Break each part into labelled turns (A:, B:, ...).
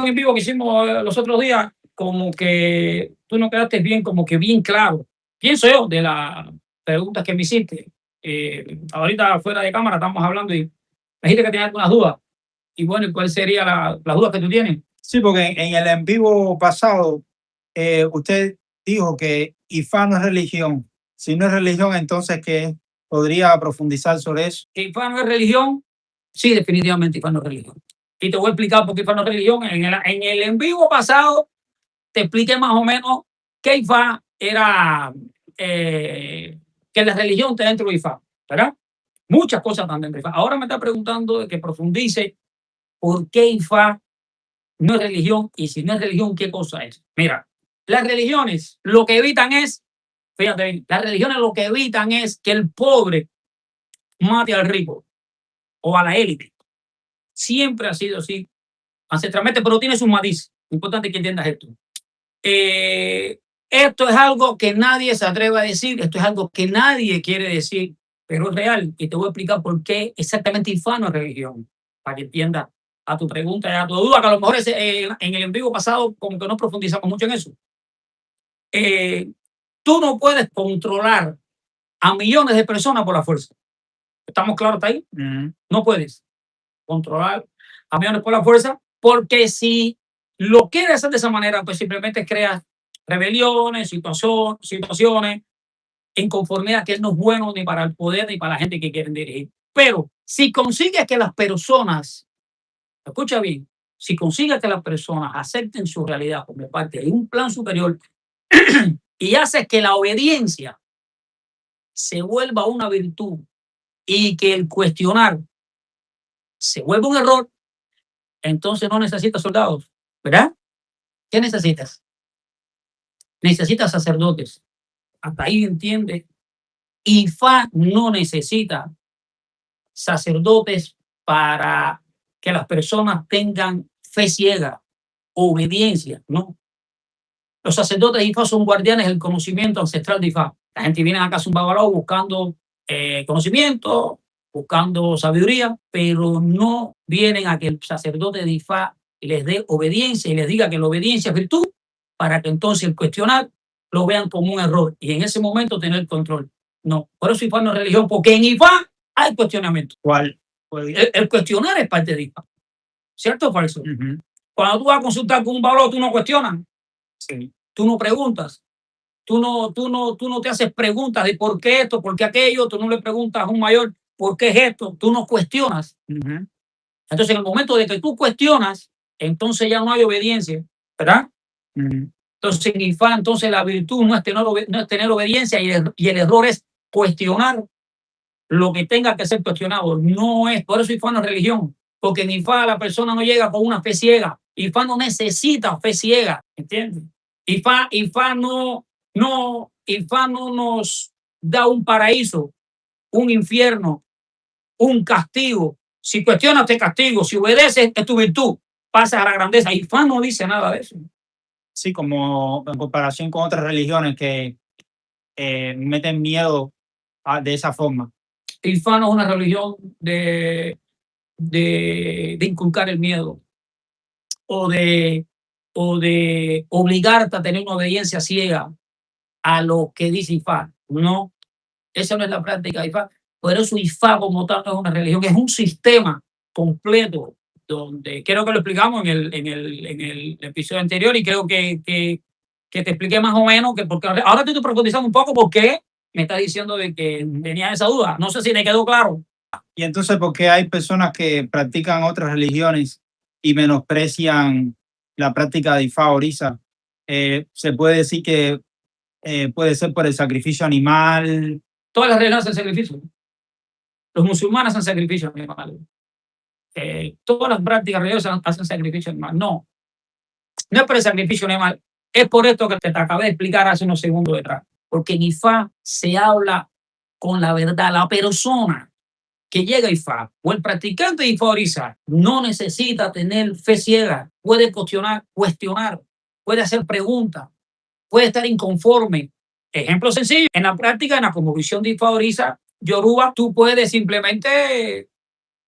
A: en vivo que hicimos los otros días, como que tú no quedaste bien, como que bien claro. Pienso yo de las preguntas que me hiciste. Ahorita fuera de cámara estamos hablando y me dijiste que tenías algunas dudas. Y bueno, ¿cuál sería las dudas que tú tienes?
B: Sí, porque en el en vivo pasado usted dijo que IFA no es religión. Si no es religión, entonces ¿qué? ¿Podría profundizar sobre eso?
A: ¿Que IFA no es religión? Sí, definitivamente IFA no es religión. Y te voy a explicar por qué IFA no es religión. En el en vivo pasado te expliqué más o menos que IFA era, que la religión está dentro de IFA, ¿verdad? Muchas cosas están dentro de IFA. Ahora me está preguntando de que profundice por qué IFA no es religión y si no es religión, ¿qué cosa es? Mira, las religiones lo que evitan es, fíjate bien, las religiones lo que evitan es que el pobre mate al rico o a la élite. Siempre ha sido así, ancestralmente, pero tiene sus matices. Importante que entiendas esto. Esto es algo que nadie se atreve a decir, esto es algo que nadie quiere decir, pero es real. Y te voy a explicar por qué exactamente IFA no es religión, para que entiendas a tu pregunta y a tu duda, que a lo mejor en el en vivo pasado como que no profundizamos mucho en eso. Tú no puedes controlar a millones de personas por la fuerza. ¿Estamos claros hasta ahí? No puedes controlar a millones por la fuerza, porque si lo quieres hacer de esa manera, pues simplemente creas rebeliones, situaciones, inconformidad, que no es bueno ni para el poder ni para la gente que quieren dirigir. Pero si consigues que las personas, escucha bien, si consigues que las personas acepten su realidad como parte de un plan superior y haces que la obediencia se vuelva una virtud y que el cuestionar se vuelva un error, entonces no necesitas soldados, ¿verdad? ¿Qué necesitas? Necesitas sacerdotes. Hasta ahí entiende. IFA no necesita sacerdotes para que las personas tengan fe ciega, obediencia, no. Los sacerdotes de IFA son guardianes del conocimiento ancestral de IFA. La gente viene a casa un babalao buscando conocimiento, buscando sabiduría, pero no vienen a que el sacerdote de IFA les dé obediencia y les diga que la obediencia es virtud, para que entonces el cuestionar lo vean como un error y en ese momento tener control. No, por eso IFA no es religión, porque en IFA hay cuestionamiento.
B: ¿Cuál?
A: El cuestionar es parte de IFA. ¿Cierto o falso? Cuando tú vas a consultar con un babalao, tú no cuestionas.
B: Sí.
A: Tú no preguntas. Tú no te haces preguntas de por qué esto, por qué aquello. Tú no le preguntas a un mayor por qué es esto. Tú no cuestionas. Entonces, en el momento de que tú cuestionas, entonces ya no hay obediencia, ¿verdad? Entonces, en IFA, entonces la virtud no es tener obediencia y el error es cuestionar lo que tenga que ser cuestionado. No es, por eso IFA no es religión, porque en IFA la persona no llega con una fe ciega. IFA no necesita fe ciega, ¿entiendes? IFA no nos da un paraíso, un infierno, un castigo. Si cuestionas, te castigo. Si obedeces, es tu virtud. Pasas a la grandeza. IFA no dice nada de eso.
B: Sí, como en comparación con otras religiones que meten miedo de esa forma.
A: IFA no es una religión de inculcar el miedo o de obligarte a tener una obediencia ciega a lo que dice IFA. No, esa no es la práctica de IFA. Por eso IFA como tal no es una religión, es un sistema completo donde creo que lo explicamos en el episodio anterior y creo que te expliqué más o menos, que porque ahora estoy profundizando un poco porque me está diciendo de que tenía esa duda. No sé si te quedó claro.
B: Y entonces, ¿por qué hay personas que practican otras religiones y menosprecian la práctica de IFA Orisa? Se puede decir que puede ser por el sacrificio animal.
A: Todas las religiones hacen sacrificio. Los musulmanes hacen sacrificio animal. Todas las prácticas religiosas hacen sacrificio animal. No, no es por el sacrificio animal. Es por esto que te acabé de explicar hace unos segundos detrás. Porque en IFA se habla con la verdad. La persona que llega a IFA o el practicante de IFA Orisa no necesita tener fe ciega. Puede cuestionar, puede hacer preguntas, puede estar inconforme. Ejemplo sencillo, en la práctica, en la cosmovisión de IFA Orisa Yoruba, tú puedes simplemente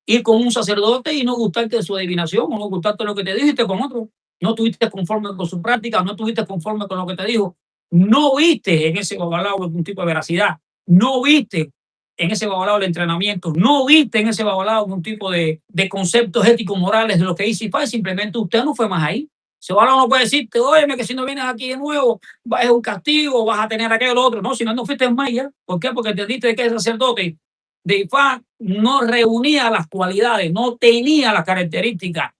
A: ir con un sacerdote y no gustarte de su adivinación o no gustarte lo que te dijo y te con otro. no estuviste conforme con su práctica, no estuviste conforme con lo que te dijo, no viste en ese babalao algún tipo de veracidad, no viste en ese babalao el entrenamiento, no viste en ese babalao algún tipo de conceptos éticos, morales de lo que hizo IFA, simplemente usted no fue más ahí. Ese babalao no puede decirte, oye, que si no vienes aquí de nuevo, es un castigo, vas a tener aquello o lo otro. No, si no fuiste más allá. ¿Por qué? Porque entendiste que el sacerdote de IFA no reunía las cualidades, no tenía las características,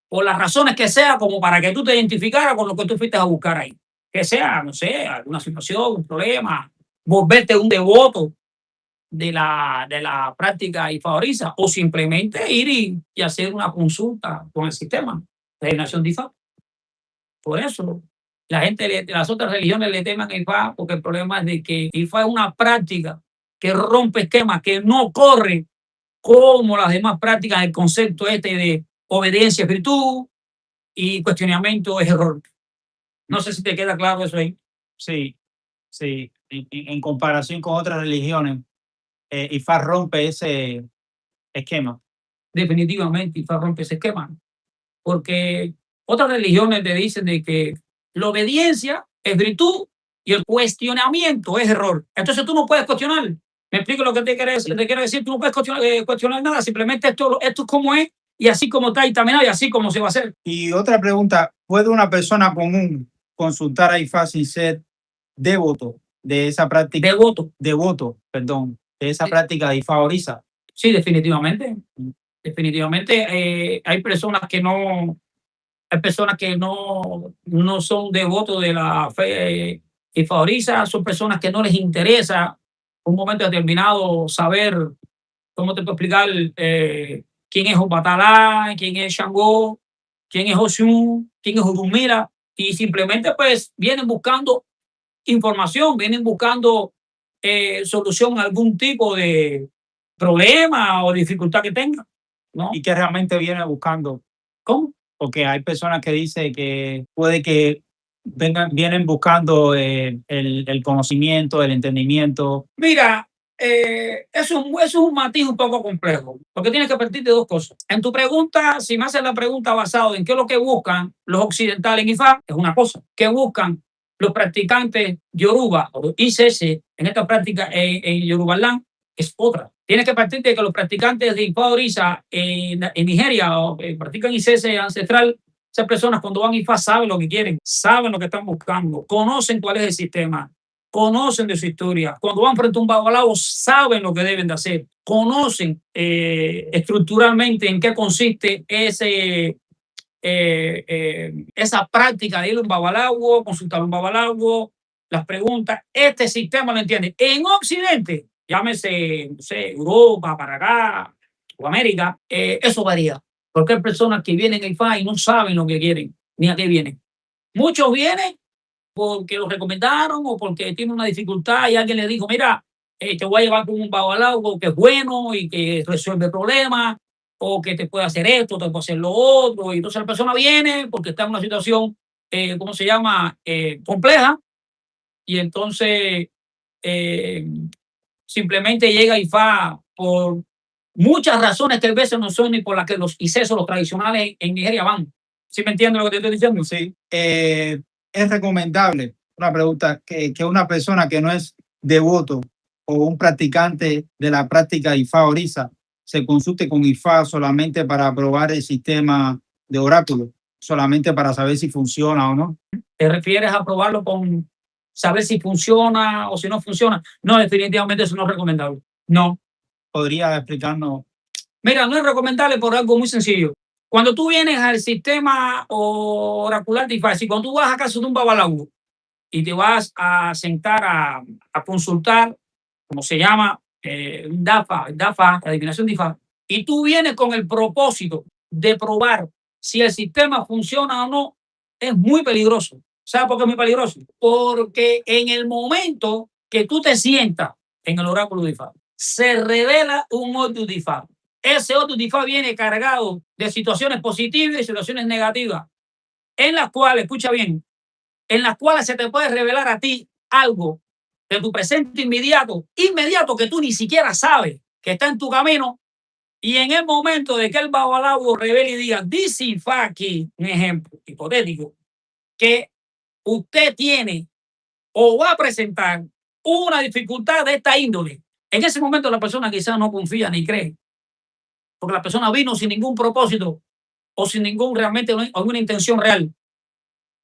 A: por las razones que sea, como para que tú te identificaras con lo que tú fuiste a buscar ahí. Que sea, no sé, alguna situación, un problema, volverte un devoto de la práctica y favoriza, o simplemente ir y hacer una consulta con el sistema de nación de IFA. Por eso, la gente de las otras religiones le temen a IFA, porque el problema es de que IFA es una práctica que rompe esquemas, que no corre como las demás prácticas, el concepto este de obediencia es virtud y cuestionamiento es error. No sé si te queda claro eso ahí.
B: Sí, sí. En comparación con otras religiones, IFA rompe ese esquema.
A: Definitivamente IFA rompe ese esquema, porque otras religiones te dicen de que la obediencia es virtud y el cuestionamiento es error. Entonces tú no puedes cuestionar. Me explico lo que te quiero decir. Tú no puedes cuestionar nada. Simplemente esto es como es y así como está dictaminado y así como se va a hacer.
B: Y otra pregunta, ¿puede una persona común consultar a IFA sin ser devoto de esa práctica? Devoto, perdón, de esa práctica de IFA Orisa.
A: Sí, definitivamente. Definitivamente hay personas que no, no son devotos de la fe y favoriza, son personas que no les interesa un momento determinado saber, ¿cómo te puedo explicar? Quién es Obatalá, quién es Shango, quién es Oshun, quién es Urumira, y simplemente pues vienen buscando información, vienen buscando solución a algún tipo de problema o dificultad que tengan, ¿no?
B: ¿Y qué realmente viene buscando?
A: ¿Cómo?
B: Porque hay personas que dicen que puede que vienen buscando el conocimiento, el entendimiento.
A: Mira, eso es un matiz un poco complejo, porque tienes que partir de dos cosas. En tu pregunta, si me haces la pregunta basada en qué es lo que buscan los occidentales en IFA, es una cosa. ¿Qué buscan los practicantes Yoruba o ICS en esta práctica en Yorubaland? Es otra. Tienes que partir de que los practicantes de IFA Orisa en Nigeria o practican ICS ancestral. Esas personas cuando van a IFA saben lo que quieren, saben lo que están buscando, conocen cuál es el sistema, conocen de su historia. Cuando van frente a un babalao, saben lo que deben de hacer, conocen estructuralmente en qué consiste esa práctica de ir a un babalao, consultar a un babalao, las preguntas. Este sistema lo entiende. En Occidente, llámese, no sé, Europa, para acá, o América, eso varía. Porque hay personas que vienen al IFA y no saben lo que quieren, ni a qué vienen. Muchos vienen porque lo recomendaron o porque tiene una dificultad y alguien le dijo, mira, te voy a llevar con un babalao que es bueno y que resuelve problemas, o que te puede hacer esto, te puede hacer lo otro. Y entonces la persona viene porque está en una situación, ¿cómo se llama? Compleja. Y entonces eh, simplemente llega IFA por muchas razones que a veces no son ni por las que los ICESO, los tradicionales en Nigeria van. ¿Sí me entiendes lo que te estoy diciendo?
B: Sí. Es recomendable, una pregunta, que una persona que no es devoto o un practicante de la práctica IFA Orisa se consulte con IFA solamente para probar el sistema de oráculo, solamente para saber si funciona o no.
A: ¿Te refieres a probarlo con saber si funciona o si no funciona? No, definitivamente eso no es recomendable. No.
B: ¿Podría explicarnos?
A: Mira, no es recomendable por algo muy sencillo. Cuando tú vienes al sistema oracular de IFA, si cuando tú vas a casa de un babalao y te vas a sentar a consultar, como se llama, DAFA, la adivinación de IFA, y tú vienes con el propósito de probar si el sistema funciona o no, es muy peligroso. ¿Sabes por qué es muy peligroso? Porque en el momento que tú te sientas en el oráculo de IFA, se revela un Odu de IFA. Ese Odu de IFA viene cargado de situaciones positivas y situaciones negativas, en las cuales, escucha bien, en las cuales se te puede revelar a ti algo de tu presente inmediato que tú ni siquiera sabes que está en tu camino, Y en el momento de que el babalawo revele y diga, dice Ifá aquí, un ejemplo hipotético, que usted tiene o va a presentar una dificultad de esta índole. En ese momento la persona quizás no confía ni cree, porque la persona vino sin ningún propósito o sin ningún realmente alguna intención real.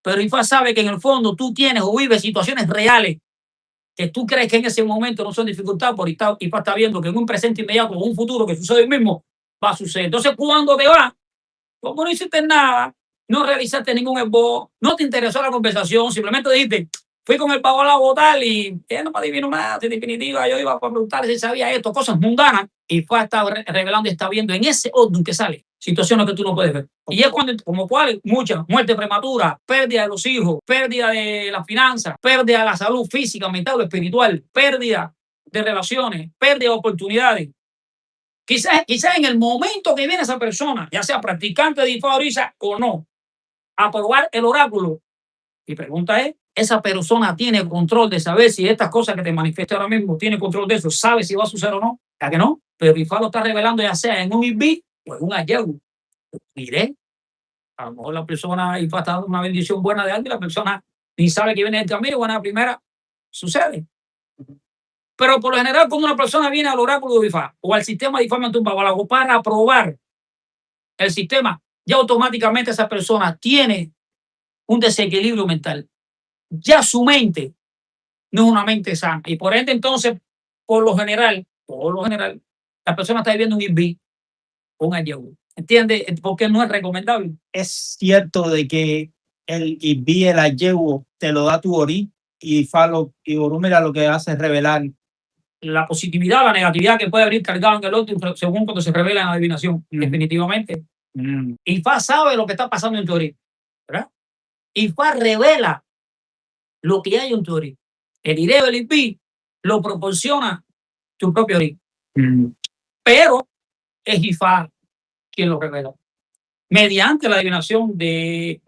A: Pero Ifá sabe que en el fondo tú tienes o vives situaciones reales que tú crees que en ese momento no son dificultades, porque Ifá está viendo que en un presente inmediato o un futuro que sucede hoy mismo va a suceder. Entonces, cuando te va, como no hiciste nada, no realizaste ningún esbozo, no te interesó la conversación, simplemente dijiste, fui con el babalawo tal y él no me adivino nada, en definitiva yo iba a preguntarle si sabía esto, cosas mundanas, y fue a estar revelando y está viendo en ese orden que sale situaciones que tú no puedes ver. Y es cuando, como cuál, muchas, muerte prematura, pérdida de los hijos, pérdida de las finanzas, pérdida de la salud física, mental o espiritual, pérdida de relaciones, pérdida de oportunidades. Quizás en el momento que viene esa persona, ya sea practicante de Ifá Orisa o no, a probar el oráculo. Mi pregunta es, ¿esa persona tiene control de saber si estas cosas que te manifiesta ahora mismo tiene control de eso? ¿Sabe si va a suceder o no? ¿A que no? Pero Ifá lo está revelando ya sea en un IB o en un Ayegu. Miré, a lo mejor la persona Ifá está dando una bendición buena de alguien y la persona ni sabe que viene el camino, buena la primera, sucede. Pero por lo general, cuando una persona viene al oráculo de Ifá o al sistema de Ifá ante un babalawo para probar el sistema, ya automáticamente esa persona tiene un desequilibrio mental. Ya su mente no es una mente sana. Y por ende, entonces, por lo general, la persona está viviendo un IB, un ayeu. ¿Entiendes? Porque no es recomendable.
B: Es cierto de que el Ibí, el Ayewo, te lo da tu Ori y Falo y Orúmera lo que hace es revelar
A: La positividad, la negatividad que puede venir cargado en el otro según cuando se revela en la adivinación, definitivamente. Ifá sabe lo que está pasando en tu Ori, ¿verdad? Ifá revela lo que hay en tu Ori. El Ireo, el Ibí, lo proporciona tu propio Ori. Pero es Ifá quien lo revela. Mediante la adivinación de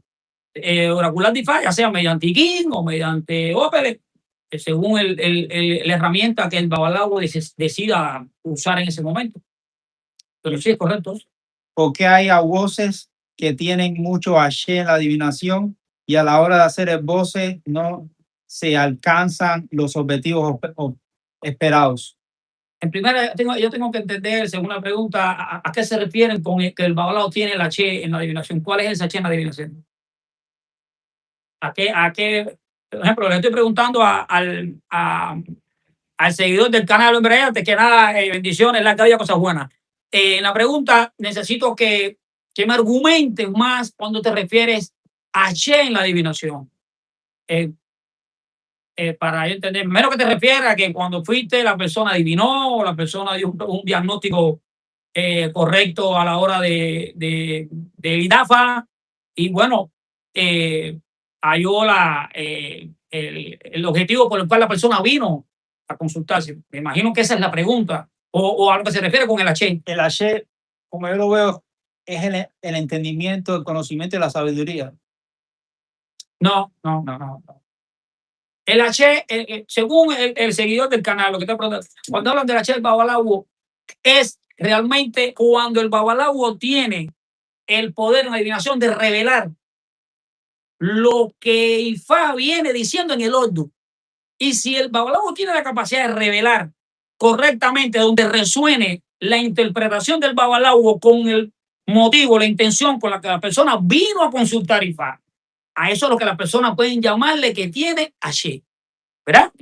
A: oracular de Ifá, ya sea mediante King o mediante Opere, según la herramienta que el babalawo decida usar en ese momento. Pero sí es correcto.
B: porque hay voces que tienen mucho Ashe en la adivinación y a la hora de hacer el voce no se alcanzan los objetivos esperados.
A: En primera, yo tengo que entender, según la pregunta, a qué se refieren con que el babalawo tiene el H en la adivinación. ¿Cuál es ese H en la adivinación? ¿A qué? Por ejemplo, le estoy preguntando al seguidor del canal, hombre, antes que nada, bendiciones, la que haya cosas buenas. En la pregunta, necesito que me argumentes más cuando te refieres a Che en la adivinación. Para yo entender, primero que te refieres a que cuando fuiste la persona adivinó o la persona dio un diagnóstico correcto a la hora de IDAFA y bueno, halló el objetivo por el cual la persona vino a consultarse. Me imagino que esa es la pregunta o a lo que se refiere con el H.
B: El Ashe, como yo lo veo, es el entendimiento, el conocimiento y la sabiduría.
A: No. El H, según el seguidor del canal, lo que está preguntando, cuando hablan del H del babalawo, es realmente cuando el babalawo tiene el poder en la adivinación de revelar lo que Ifá viene diciendo en el Ordu. Y si el babalawo tiene la capacidad de revelar correctamente donde resuene la interpretación del babalawo con el motivo, la intención con la que la persona vino a consultar Ifá, a eso es lo que las personas pueden llamarle que tiene H. ¿Verdad?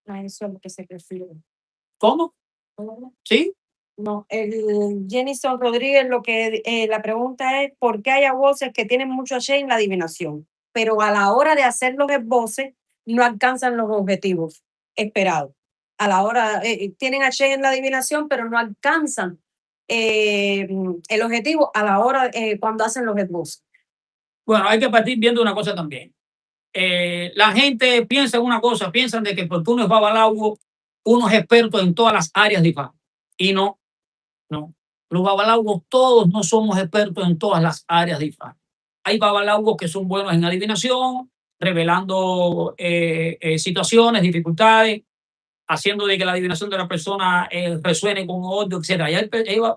C: A eso es lo que se refiere.
A: ¿Cómo? ¿Sí?
C: No, Jenison Rodríguez, la pregunta es ¿por qué hay voces que tienen mucho H en la adivinación, pero a la hora de hacer los esboces no alcanzan los objetivos esperados? A la hora, tienen H en la adivinación, pero no alcanzan el objetivo a la hora cuando hacen los esboces.
A: Bueno, hay que partir viendo una cosa también. La gente piensa en una cosa, piensan de que porque uno es babalawo, uno es experto en todas las áreas de Ifá. Y no. Los babalawos todos no somos expertos en todas las áreas de Ifá. Hay babalawos que son buenos en adivinación, revelando situaciones, dificultades. haciendo de que la adivinación de la persona resuene con odio, etc.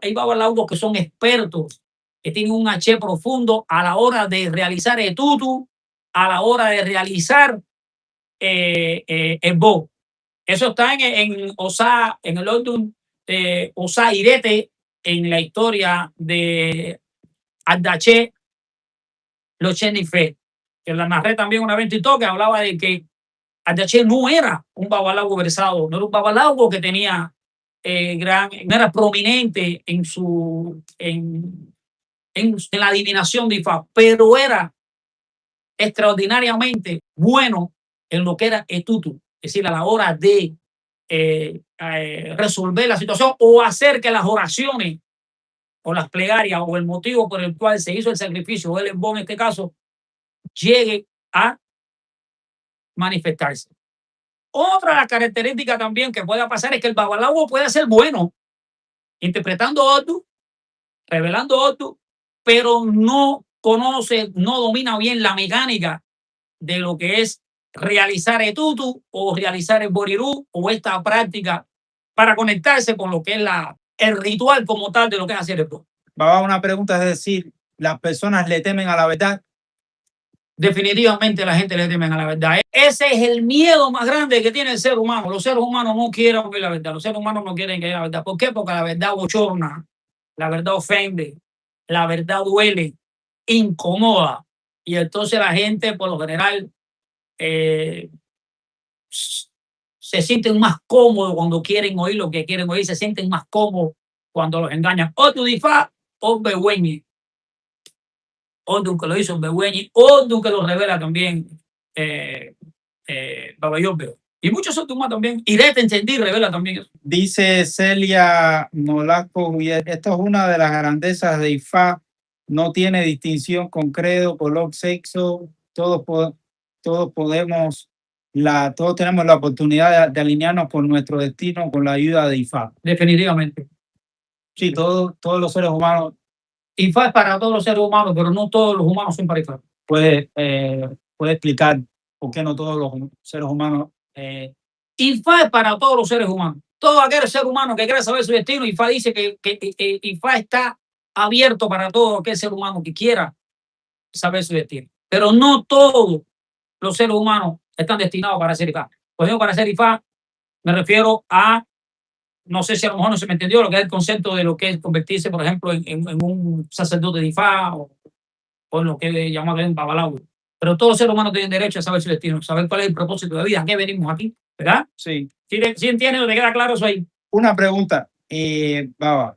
A: Hay babalawos que son expertos, que tienen un H profundo a la hora de realizar etutu, a la hora de realizar el bo. Eso está en Osa, en el Odun Osa Irete, en la historia de Ardaché Lochenife, que la narré también una vez en TikTok, que hablaba de que Ardaché no era un babalago versado, no era un babalago que tenía no era prominente en la adivinación de Ifá, pero era extraordinariamente bueno en lo que era etutu, es decir, a la hora de resolver la situación o hacer que las oraciones o las plegarias o el motivo por el cual se hizo el sacrificio o el embón en este caso llegue a manifestarse. Otra característica también que pueda pasar es que el babalawo puede ser bueno interpretando Odu, revelando Odu, pero no conoce, no domina bien la mecánica de lo que es realizar etutu o realizar el borirú o esta práctica para conectarse con lo que es el ritual como tal de lo que es hacer esto.
B: Baba, una pregunta, es decir, ¿las personas le temen a la verdad?
A: Definitivamente la gente le temen a la verdad. Ese es el miedo más grande que tiene el ser humano. Los seres humanos no quieren oír la verdad. Los seres humanos no quieren que haya la verdad. ¿Por qué? Porque la verdad bochorna, la verdad ofende, la verdad duele, incomoda. Y entonces la gente, por lo general, se sienten más cómodos cuando quieren oír lo que quieren oír, se sienten más cómodos cuando los engañan. O tu difá, o behueñi. O que lo hizo behueñi, o que lo revela también Babayobeo. Y muchos otros más también. Irete entendí, revela también eso.
B: Dice Celia Nolasco, esto es una de las grandezas de Ifá, no tiene distinción con credo, color, sexo, todos tenemos la oportunidad de alinearnos con nuestro destino con la ayuda de Ifá.
A: Definitivamente.
B: Sí, todos los seres humanos.
A: Ifá es para todos los seres humanos, pero no todos los humanos son para Ifá.
B: Puede explicar por qué no todos los seres humanos.
A: Ifá es para todos los seres humanos. Todo aquel ser humano que quiera saber su destino, Ifá dice que Ifá está abierto para todo aquel ser humano que quiera saber su destino. Pero no todos los seres humanos están destinados para ser Ifá. Por ejemplo, para ser Ifá me refiero a, no sé si a lo mejor no se me entendió lo que es el concepto de lo que es convertirse, por ejemplo, en un sacerdote de Ifá o en lo que llamamos en babalawo. Pero todos los seres humanos tienen derecho a saber su destino, saber cuál es el propósito de vida, a qué venimos aquí, ¿verdad?
B: Sí.
A: ¿Sí entiendes? ¿Te queda claro eso ahí?
B: Una pregunta, Baba.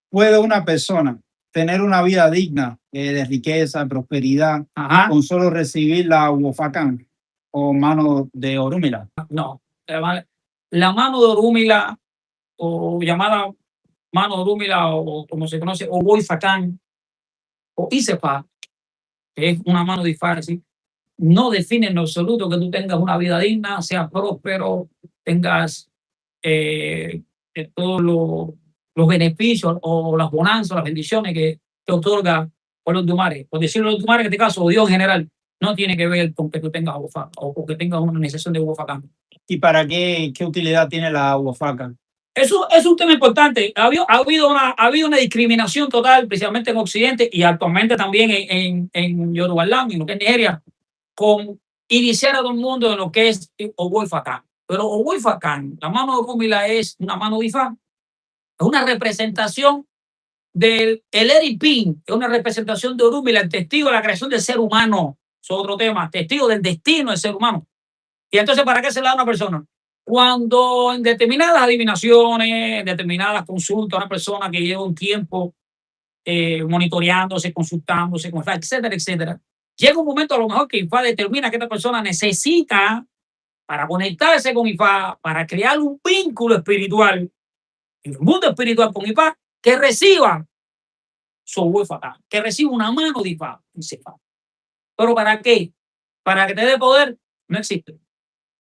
B: ¿Puede una persona tener una vida digna de riqueza, prosperidad, con solo recibir la Huofacán o mano de Orúmila?
A: No. La mano de Orúmila, o llamada mano de Orúmila, o como se conoce, o Huofacán, o Isefa, que es una mano de Ifá, ¿sí? No define en absoluto que tú tengas una vida digna, seas próspero, tengas todos los beneficios o las bonanzas, las bendiciones que te otorga por Dumares. Por decirlo de Dumares, en este caso, o Dios en general, no tiene que ver con que tú tengas Huofaca o que tengas una necesidad de Huofaca.
B: ¿Y para qué utilidad tiene la Huofaca?
A: Eso es un tema importante. Ha habido una discriminación total, principalmente en Occidente y actualmente también en Yorubaland, en lo que es Nigeria, con iniciar a todo el mundo en lo que es Owoifacán. Pero Owoifacán, la mano de Orúmila es una mano de Ifá, es una representación del Eripín, es una representación de Orúmila, el testigo de la creación del ser humano. Es otro tema, testigo del destino del ser humano. Y entonces, ¿para qué se le da a una persona? Cuando en determinadas adivinaciones, en determinadas consultas, una persona que lleva un tiempo monitoreándose, consultándose, etcétera, etcétera, llega un momento a lo mejor que Ifá determina que esta persona necesita, para conectarse con Ifá, para crear un vínculo espiritual, en el mundo espiritual con Ifá, que reciba su Huofaca, que reciba una mano de Ifá. ¿Pero para qué? Para que te dé poder, no existe.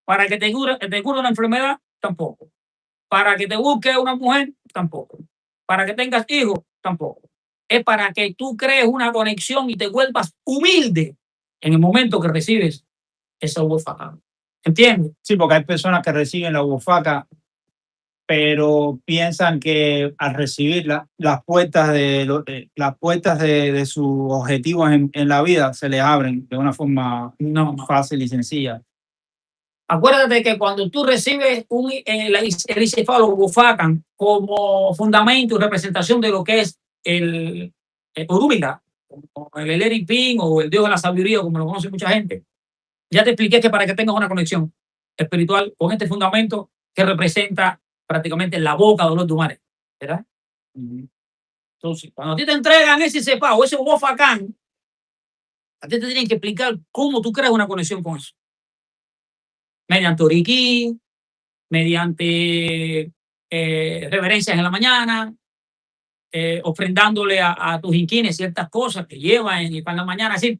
A: Para que te cure una enfermedad, tampoco. Para que te busque una mujer, tampoco. Para que tengas hijos, tampoco. Es para que tú crees una conexión y te vuelvas humilde en el momento que recibes esa Huofaca. ¿Entiendes?
B: Sí, porque hay personas que reciben la Huofaca pero piensan que al recibirla, las puertas de sus objetivos en la vida se les abren de una forma
A: No.
B: fácil y sencilla.
A: Acuérdate que cuando tú recibes el encéfalo Bufacan como fundamento y representación de lo que es el Urumila, o el Eleri Pin o el Dios de la sabiduría, como lo conoce mucha gente, ya te expliqué que para que tengas una conexión espiritual con este fundamento que representa prácticamente la boca de los mares, ¿verdad? Entonces, cuando a ti te entregan ese cepa o ese Bofacán, a ti te tienen que explicar cómo tú creas una conexión con eso. Mediante Oriki, mediante reverencias en la mañana, ofrendándole a tus inquines ciertas cosas que llevan en la mañana. Así,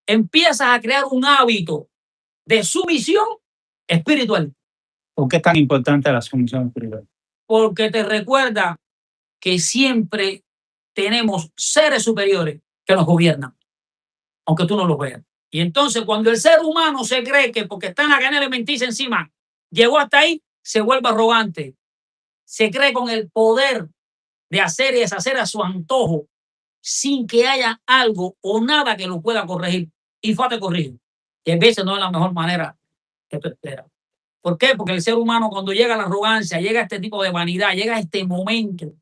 A: empiezas a crear un hábito de sumisión espiritual.
B: ¿Por qué es tan importante la sumisión espiritual?
A: Porque te recuerda que siempre tenemos seres superiores que nos gobiernan, aunque tú no los veas. Y entonces cuando el ser humano se cree que porque está en la cadena alimenticia encima, llegó hasta ahí, se vuelve arrogante. Se cree con el poder de hacer y deshacer a su antojo sin que haya algo o nada que lo pueda corregir. Y te corrige. Y a veces no es la mejor manera que tú esperas. ¿Por qué? Porque el ser humano cuando llega a la arrogancia, llega a este tipo de vanidad, llega a este momento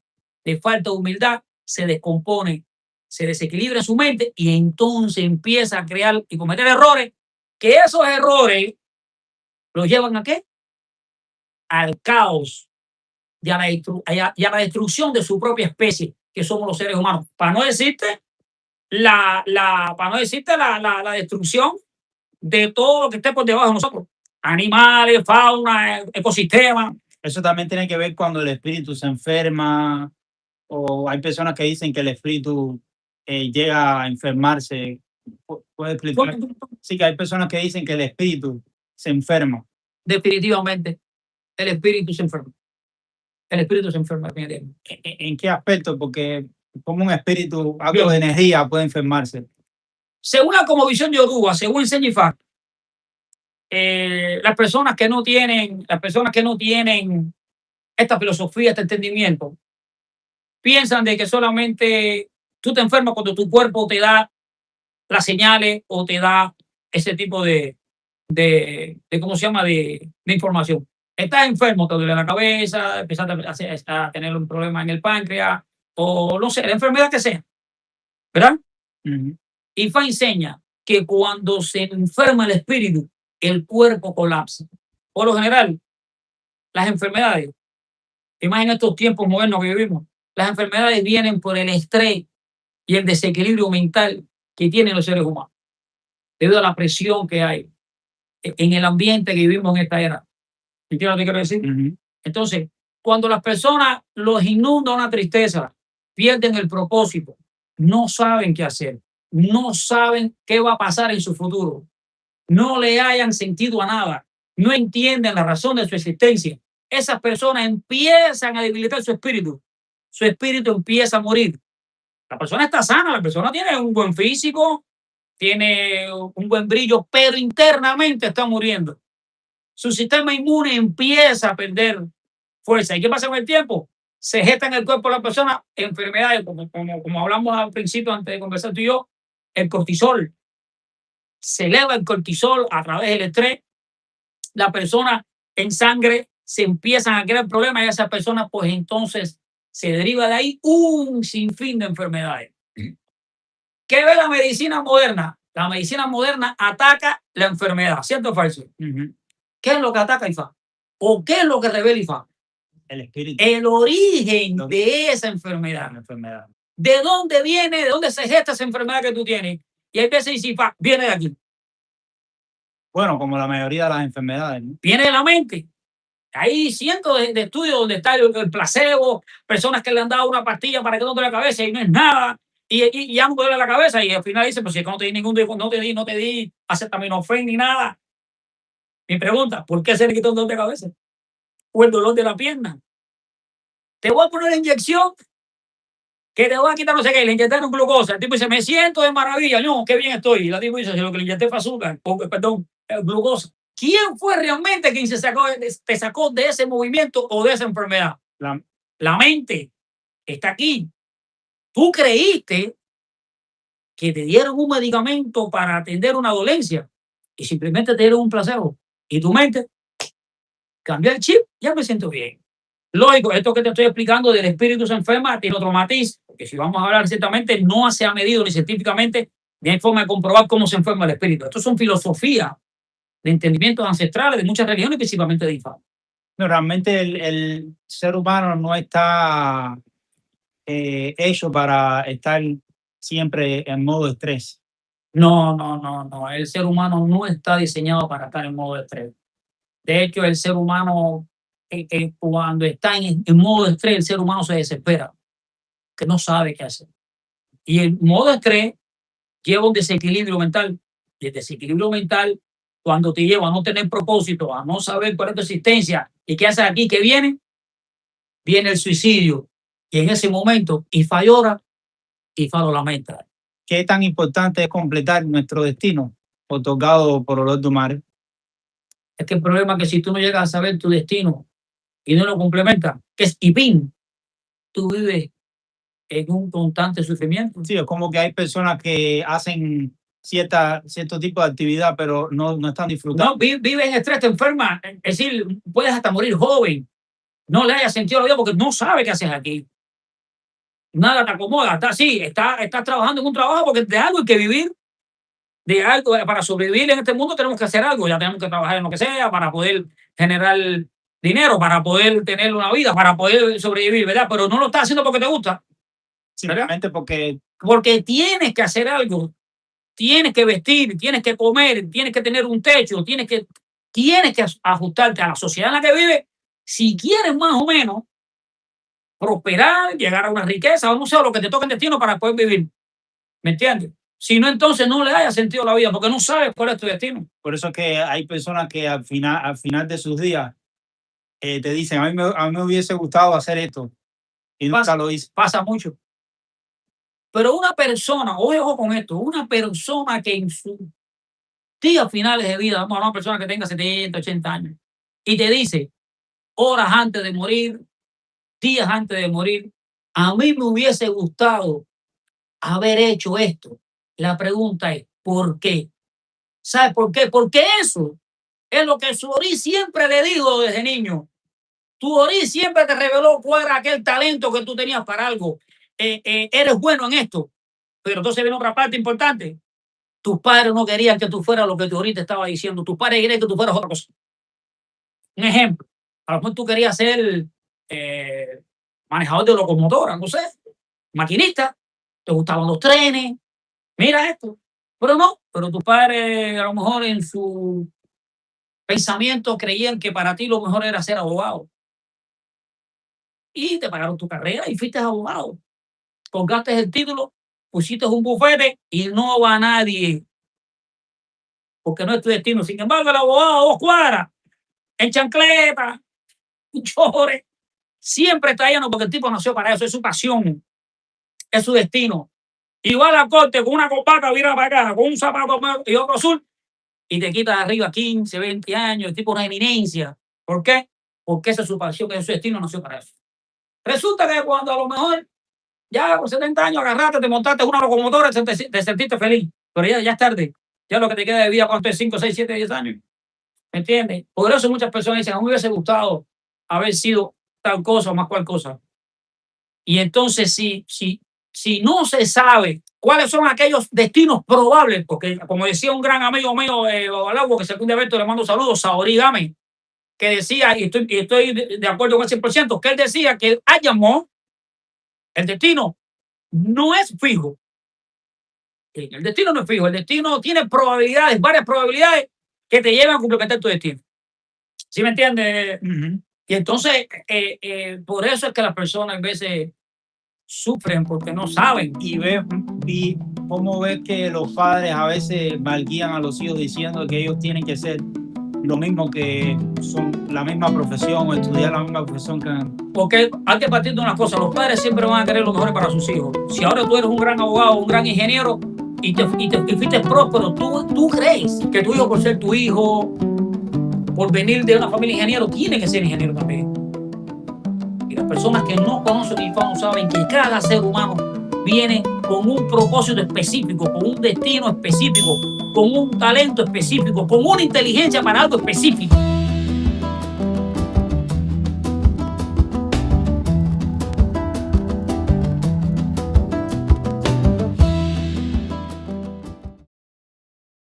A: de falta de humildad, se descompone, se desequilibra en su mente y entonces empieza a crear y cometer errores, que esos errores los llevan ¿a qué? Al caos y a la destrucción de su propia especie, que somos los seres humanos. Para no decirte la destrucción de todo lo que esté por debajo de nosotros. Animales, fauna, ecosistemas.
B: Eso también tiene que ver cuando el espíritu se enferma, o hay personas que dicen que el espíritu llega a enfermarse. ¿Puede explicar? Sí, que hay personas que dicen que el espíritu se enferma.
A: Definitivamente, el espíritu se enferma. El espíritu se enferma.
B: ¿En qué aspecto? Porque como un espíritu, algo de energía puede enfermarse.
A: Según la cosmovisión de Yoruba, según enseña Ifá, las personas que no tienen esta filosofía, este entendimiento, piensan de que solamente tú te enfermas cuando tu cuerpo te da las señales o te da ese tipo de ¿cómo se llama? De información. Estás enfermo, te duele la cabeza, empezaste a tener un problema en el páncreas, o no sé, la enfermedad que sea, ¿verdad? Ifá enseña que cuando se enferma el espíritu, el cuerpo colapsa. Por lo general, las enfermedades, y más en estos tiempos modernos que vivimos, las enfermedades vienen por el estrés y el desequilibrio mental que tienen los seres humanos, debido a la presión que hay en el ambiente que vivimos en esta era. ¿Entiendes lo que quiero decir? Entonces, cuando las personas los inunda una tristeza, pierden el propósito, no saben qué hacer, no saben qué va a pasar en su futuro, no le hayan sentido a nada, no entienden la razón de su existencia, esas personas empiezan a debilitar su espíritu empieza a morir. La persona está sana, la persona tiene un buen físico, tiene un buen brillo, pero internamente está muriendo. Su sistema inmune empieza a perder fuerza. ¿Y qué pasa con el tiempo? Se gesta en el cuerpo de la persona enfermedades, como hablamos al principio antes de conversar tú y yo, el cortisol. Se eleva el cortisol a través del estrés. La persona en sangre se empiezan a crear problemas y esa persona pues entonces se deriva de ahí un sinfín de enfermedades. ¿Qué ve la medicina moderna? La medicina moderna ataca la enfermedad, ¿cierto o falso? ¿Qué es lo que ataca Ifá? ¿O qué es lo que revela Ifá?
B: El espíritu.
A: El origen de esa enfermedad. ¿De dónde viene? ¿De dónde se gesta esa enfermedad que tú tienes? Y hay veces dice Ifá, viene de aquí.
B: Bueno, como la mayoría de las enfermedades, ¿no?
A: Viene de la mente. Hay cientos de estudios donde está el placebo, personas que le han dado una pastilla para que no te duele la cabeza y no es nada. Y ya no duele la cabeza y al final dice, pues si no te di no te di acetaminofén ni nada. Mi pregunta, ¿por qué se le quitó el dolor de cabeza? O el dolor de la pierna. Te voy a poner una inyección que te va a quitar no sé qué, le inyectaron glucosa. El tipo dice, me siento de maravilla. No, qué bien estoy. Y la tipo dice, si lo que le inyecté fue azúcar, perdón, glucosa. ¿quién fue realmente quien te sacó de ese movimiento o de esa enfermedad? La mente está aquí. Tú creíste que te dieron un medicamento para atender una dolencia y simplemente te dieron un placebo. Y tu mente cambió el chip, ya me siento bien. Lógico, esto que te estoy explicando del espíritu se enferma tiene otro matiz, porque si vamos a hablar ciertamente, no se ha medido ni científicamente, ni hay forma de comprobar cómo se enferma el espíritu. Esto son filosofías de entendimientos ancestrales de muchas religiones, principalmente de Ifá.
B: No, realmente el ser humano no está hecho para estar siempre en modo estrés.
A: No. El ser humano no está diseñado para estar en modo estrés. De hecho, el ser humano, cuando está en modo estrés, el ser humano se desespera, que no sabe qué hacer. Y el modo estrés lleva un desequilibrio mental. Y el desequilibrio mental, cuando te lleva a no tener propósito, a no saber cuál es tu existencia y qué haces aquí, qué viene el suicidio. Y en ese momento, Ifá llora, Ifá lo lamenta.
B: ¿Qué tan importante es completar nuestro destino otorgado por Olor du Mar?
A: Es que el problema es que si tú no llegas a saber tu destino y no lo complementas, que es Ipín, tú vives en un constante sufrimiento.
B: Sí, es como que hay personas que hacen cierto tipo de actividad, pero no están disfrutando.
A: No, vives en estrés, te enfermas, es decir, puedes hasta morir joven. No le hayas sentido la vida porque no sabes qué haces aquí. Nada te acomoda, estás trabajando en un trabajo porque de algo hay que vivir. De algo, para sobrevivir en este mundo tenemos que hacer algo, ya tenemos que trabajar en lo que sea para poder generar dinero, para poder tener una vida, para poder sobrevivir, ¿verdad? Pero no lo estás haciendo porque te gusta.
B: Simplemente porque
A: Tienes que hacer algo, tienes que vestir, tienes que comer, tienes que tener un techo, tienes que ajustarte a la sociedad en la que vives si quieres más o menos prosperar, llegar a una riqueza o no sé, lo que te toque en destino para poder vivir. ¿Me entiendes? Si no, entonces no le haya sentido la vida porque no sabes cuál es tu destino.
B: por eso es que hay personas que al final de sus días te dicen, a mí me hubiese gustado hacer esto y nunca lo hice.
A: Pasa mucho. Pero una persona, ojo con esto, una persona que en sus días finales de vida, vamos a hablar de una persona que tenga 70, 80 años, y te dice, horas antes de morir, días antes de morir, a mí me hubiese gustado haber hecho esto. La pregunta es, ¿por qué? ¿Sabes por qué? Porque eso es lo que su Ori siempre le dijo desde niño. Tu Ori siempre te reveló cuál era aquel talento que tú tenías para algo. Eres bueno en esto. Pero entonces viene otra parte importante. Tus padres no querían que tú fueras lo que tu Ori te estaba diciendo. Tus padres querían que tú fueras otra cosa. Un ejemplo. A lo mejor tú querías ser manejador de locomotora, no sé, maquinista. Te gustaban los trenes. Mira esto. Pero no. Pero tus padres a lo mejor en su pensamiento creían que para ti lo mejor era ser abogado. Y te pagaron tu carrera y fuiste abogado. Colgaste el título, pusiste un bufete y no va nadie. Porque no es tu destino. Sin embargo, el abogado a 2 cuadras, en chancleta, en chores, siempre está lleno porque el tipo nació para eso. Es su pasión, es su destino. Y va a la corte con una corbata virada para acá, con un zapato y otro azul, y te quita de arriba 15, 20 años, el tipo es una eminencia. ¿Por qué? Porque esa es su pasión, que es su destino, nació para eso. Resulta que cuando a lo mejor ya con 70 años agarraste, te montaste una locomotora, te sentiste feliz, pero ya es tarde. Ya lo que te queda de vida, ¿cuánto es? 5, 6, 7, 10 años. ¿Me entiendes? Por eso muchas personas dicen, a mí me hubiese gustado haber sido tal cosa o más cual cosa. Y entonces, si no se sabe cuáles son aquellos destinos probables, porque como decía un gran amigo mío, Babalagua, que según de evento le mando saludos, Saori Game, que decía, y estoy de acuerdo con el 100%, que él decía que Ayamo, el destino no es fijo. El destino no es fijo. El destino tiene probabilidades, varias probabilidades que te llevan a complementar tu destino. ¿Sí me entiendes? Y entonces, por eso es que las personas a veces sufren porque no saben.
B: Y cómo ves que los padres a veces malguían a los hijos diciendo que ellos tienen que ser lo mismo, que son la misma profesión o estudiar la misma profesión que...
A: Porque hay que partir de una cosa, los padres siempre van a querer lo mejor para sus hijos. Si ahora tú eres un gran abogado, un gran ingeniero y fuiste próspero, tú crees que tu hijo, por ser tu hijo, por venir de una familia de ingenieros, tiene que ser ingeniero también. Y las personas que no conocen el IFAO saben que cada ser humano viene con un propósito específico, con un destino específico, con un talento específico, con una inteligencia para algo específico.